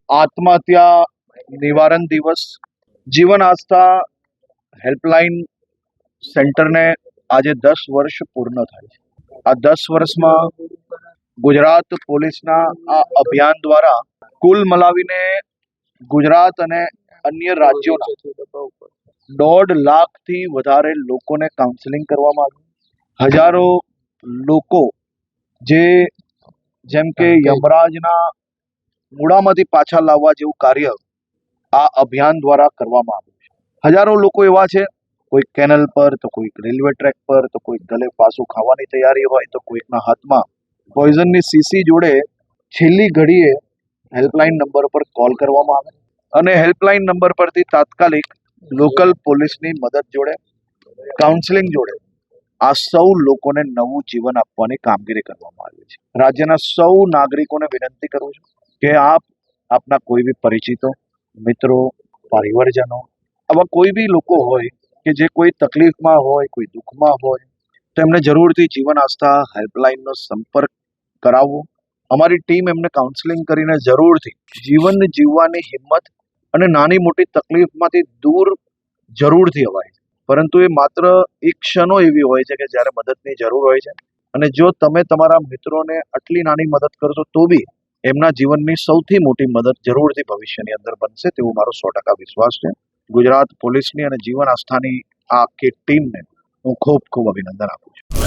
આત્મહત્યા નિવારણ દિવસ જીવન આસ્થા હેલ્પલાઇન સેન્ટરને આજે 10 વર્ષ પૂર્ણ થાય છે. આ 10 વર્ષમાં ગુજરાત પોલીસના આ અભિયાન દ્વારા કુલ મલાવીને ગુજરાત અને અન્ય રાજ્યોના 1.5 લાખથી વધારે લોકોને કાઉન્સેલિંગ કરવામાં આવ્યું. હજારો લોકો જેમ કે યમરાજના મૂળામાંથી પાછા લાવવા જેવું કાર્ય આ અભિયાન દ્વારા કરવામાં આવ્યું છે. હજારો લોકો એવા છે, કોઈ કેનલ પર, તો કોઈ રેલવે ટ્રેક પર, તો કોઈ ગલે પાસું ખાવાની તૈયારી હોય, તો કોઈકના હાથમાં પોઈઝનની શીશી જોડે છેલ્લી ઘડીએ હેલ્પલાઇન નંબર પર કોલ કરવામાં આવે અને હેલ્પલાઇન નંબર પરથી તાત્કાલિક લોકલ પોલીસની મદદ જોડે કાઉન્સેલિંગ જોડે આ સૌ લોકોને નવું જીવન આપવાની કામગીરી કરવામાં આવી છે. રાજ્યના સૌ નાગરિકોને વિનંતી કરું છું કે આપના કોઈ બી પરિચિતો, મિત્રો, પરિવારજનો, આવા કોઈ બી લોકો હોય કે જે કોઈ તકલીફમાં હોય, કોઈ દુઃખમાં હોય, તો એમને જરૂરથી જીવન આસ્થા હેલ્પલાઇનનો સંપર્ક કરાવવો. અમારી ટીમ એમને કાઉન્સેલિંગ કરીને જરૂરથી જીવન જીવવાની હિંમત અને નાની મોટી તકલીફમાંથી દૂર જરૂરથી અવાય. પરંતુ એ માત્ર એક ક્ષણો એવી હોય છે કે જ્યારે મદદની જરૂર હોય છે, અને જો તમે તમારા મિત્રોને આટલી નાની મદદ કરશો તો બી એમના જીવનની સૌથી મોટી મદદ જરૂરથી ભવિષ્યની અંદર બનશે તેવો મારો 100% વિશ્વાસ છે. ગુજરાત પોલીસની અને જીવન આસ્થાની આ આખી ટીમને હું ખૂબ ખૂબ અભિનંદન આપું છું.